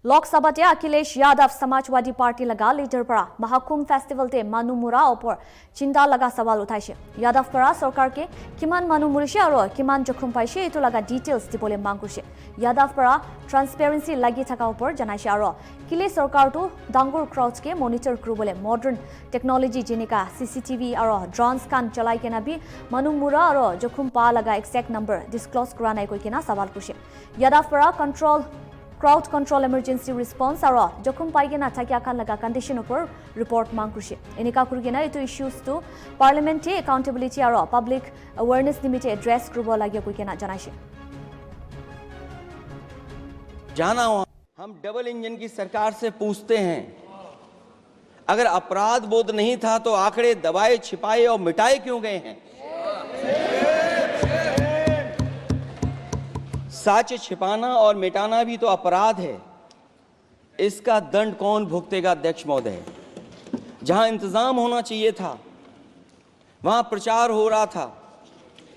लोकसभा ते अखिलेश यादव समाजवादी पार्टी लगा लीडर पर महाकुंभ फेस्टिवल ते मानुमुरा ऊपर चिंता लगा सवाल उठाइছে यादव पर सरकार के किमान मानुमुरिছে और किमान जखम पाइছে एतु लगा डिटेल्स दिबले मांग কৰিছে यादव पर ट्रांसपेरेंसी लागि थाका ऊपर जनाइছে और किले सरकार तो डांगुर क्राउड्स के मॉनिटर करबले मॉडर्न टेक्नोलॉजी जेनेका सीसीटीवी और ड्रोन्स कान चलाई केना भी मानुमुरा और जखम पा लगा एक्जैक्ट नंबर डिस्क्लोज करा नाइ कोइ केना सवाल কৰিছে यादव पर क्राउड कंट्रोल इमरजेंसी रिस्पॉन्स और जखम पाइगेना थाकिया खान लगा कंडीशन ऊपर रिपोर्ट मांग কৰিছে एनिका कुरगेना एतु इश्यूज तो पार्लियामेंट अकाउंटेबिलिटी और पब्लिक अवेयरनेस निमित्ते एड्रेस करब लागि कोइकेना जनाइছে जाना हम डबल इंजन की सरकार से पूछते हैं अगर अपराध बोध नहीं था तो आंकड़े दबाए छिपाए और मिटाए क्यों गए हैं सच छिपाना और मिटाना भी तो अपराध है इसका दंड कौन भुगतेगा अध्यक्ष महोदय जहां इंतजाम होना चाहिए था वहां प्रचार हो रहा था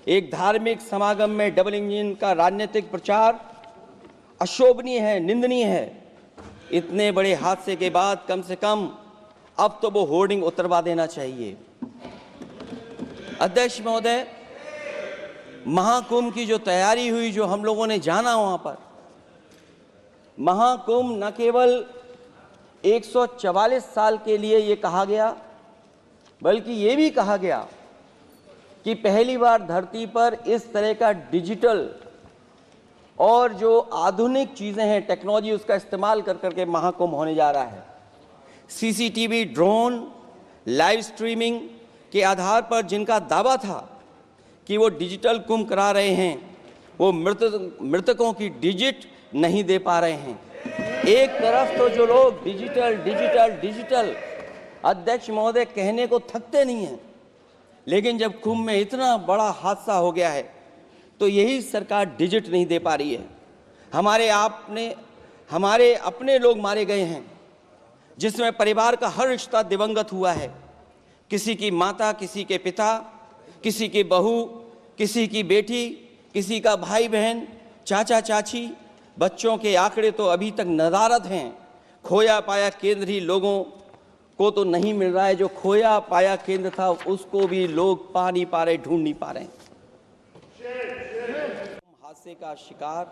एक धार्मिक समागम में डबल इंजन का राजनीतिक प्रचार अशोभनीय है निंदनीय है इतने बड़े हादसे के बाद कम से कम अब तो वो होर्डिंग उतरवा देना चाहिए अध्यक्ष महोदय महाकुंभ की जो तैयारी हुई जो हम लोगों ने जाना वहां पर महाकुंभ न केवल 144 साल के लिए ये कहा गया बल्कि ये भी कहा गया कि पहली बार धरती पर इस तरह का डिजिटल और जो आधुनिक चीजें हैं टेक्नोलॉजी उसका इस्तेमाल कर करके महाकुंभ होने जा रहा है सीसीटीवी ड्रोन लाइव स्ट्रीमिंग के आधार पर जिनका दावा था कि वो डिजिटल कुंभ करा रहे हैं वो मृतकों की डिजिट नहीं दे पा रहे हैं एक तरफ तो जो लोग डिजिटल डिजिटल डिजिटल अध्यक्ष महोदय कहने को थकते नहीं हैं लेकिन जब कुंभ में इतना बड़ा हादसा हो गया है तो यही सरकार डिजिट नहीं दे पा रही है हमारे अपने लोग मारे गए हैं जिसमें परिवार का हर रिश्ता दिवंगत हुआ है किसी की माता किसी के पिता किसी की बहू किसी की बेटी किसी का भाई बहन चाचा चाची बच्चों के आंकड़े तो अभी तक नदारद हैं खोया पाया केंद्र ही लोगों को तो नहीं मिल रहा है जो खोया पाया केंद्र था उसको भी लोग पा नहीं पा रहे ढूंढ नहीं पा रहे हादसे का शिकार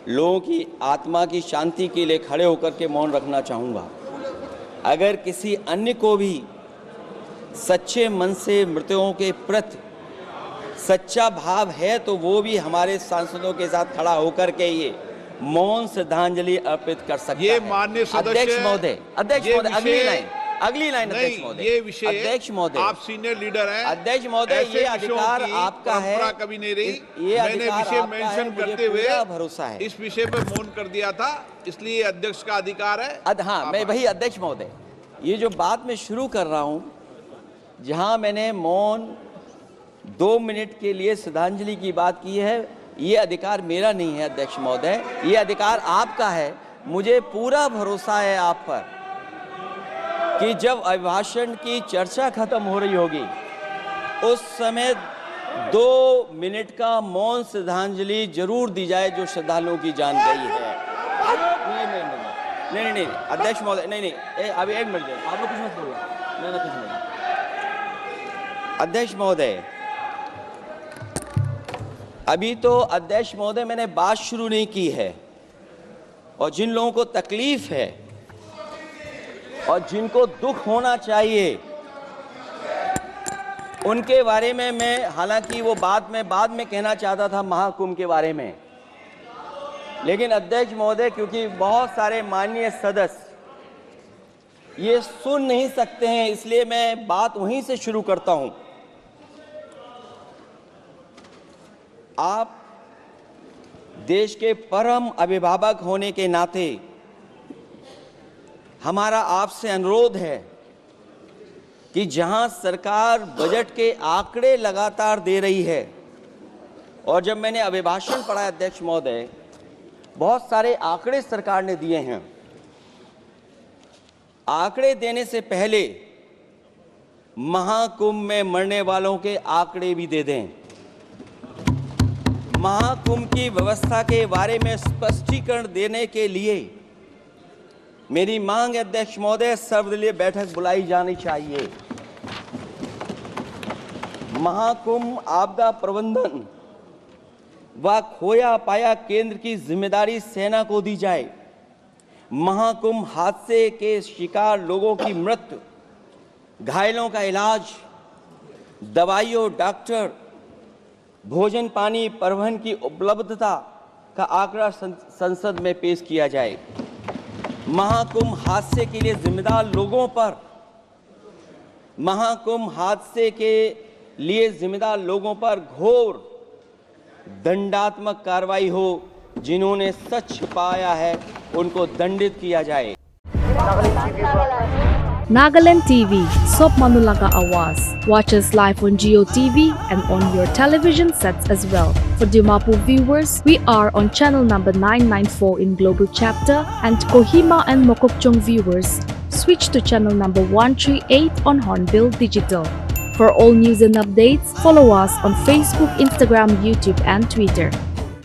लोगों की आत्मा की शांति के लिए खड़े होकर के मौन रखना चाहूँगा अगर किसी अन्य को भी सच्चे मन से मृतकों के प्रति सच्चा भाव है तो वो भी हमारे सांसदों के साथ खड़ा होकर के ये मौन श्रद्धांजलि अर्पित कर सकता ये है माननीय सदस्य अध्यक्ष महोदय अगली लाइन अध्यक्ष महोदय ये विषय अध्यक्ष महोदय आप सीनियर लीडर हैं अध्यक्ष महोदय ये अधिकार आपका है कभी नहीं रही ये मैंने विषय मेंशन करते हुए भरोसा है इस विषय पर मौन कर दिया था इसलिए अध्यक्ष का अधिकार है हाँ मैं वही अध्यक्ष महोदय ये जो बात मैं शुरू कर रहा हूँ जहां मैंने मौन 2 मिनट के लिए श्रद्धांजलि की बात की है ये अधिकार मेरा नहीं है अध्यक्ष महोदय ये अधिकार आपका है मुझे पूरा भरोसा है आप पर कि जब अभिभाषण की चर्चा खत्म हो रही होगी उस समय 2 मिनट का मौन श्रद्धांजलि जरूर दी जाए जो श्रद्धालुओं की जान गई है नहीं अध्यक्ष महोदय नहीं अभी 1 मिनट आप लोग कुछ मत बोलिए नहीं कुछ नहीं अध्यक्ष महोदय अभी तो अध्यक्ष महोदय मैंने बात शुरू नहीं की है और जिन लोगों को तकलीफ है और जिनको दुख होना चाहिए उनके बारे में मैं हालांकि वो बाद में कहना चाहता था महाकुंभ के बारे में लेकिन अध्यक्ष महोदय क्योंकि बहुत सारे माननीय सदस्य ये सुन नहीं सकते हैं इसलिए मैं बात वहीं से शुरू करता हूं आप देश के परम अभिभावक होने के नाते हमारा आपसे अनुरोध है कि जहां सरकार बजट के आंकड़े लगातार दे रही है और जब मैंने अभिभाषण पढ़ा अध्यक्ष महोदय बहुत सारे आंकड़े सरकार ने दिए हैं आंकड़े देने से पहले महाकुंभ में मरने वालों के आंकड़े भी दे दें महाकुंभ की व्यवस्था के बारे में स्पष्टीकरण देने के लिए मेरी मांग है अध्यक्ष महोदय, सर्वदलीय बैठक बुलाई जानी चाहिए। महाकुंभ आपदा प्रबंधन व खोया पाया केंद्र की जिम्मेदारी सेना को दी जाए। महाकुंभ हादसे के शिकार लोगों की मृत्यु, घायलों का इलाज, दवाइयों, डॉक्टर, भोजन पानी, परिवहन की उपलब्धता का आंकड़ा संसद में पेश किया जाए। महाकुंभ हादसे के लिए जिम्मेदार लोगों पर, महाकुंभ हादसे के लिए जिम्मेदार लोगों पर घोर दंडात्मक कार्रवाई हो। जिन्होंने सच छिपाया है उनको दंडित किया जाए। Nagaland TV, Sop Manulaga Awas. Watch us live on Geo TV and on your television sets as well. For Dimapur viewers, we are on channel number 994 in Global Chapter, and Kohima and Mokokchung viewers, switch to channel number 138 on Hornbill Digital. For all news and updates, follow us on Facebook, Instagram, YouTube and Twitter.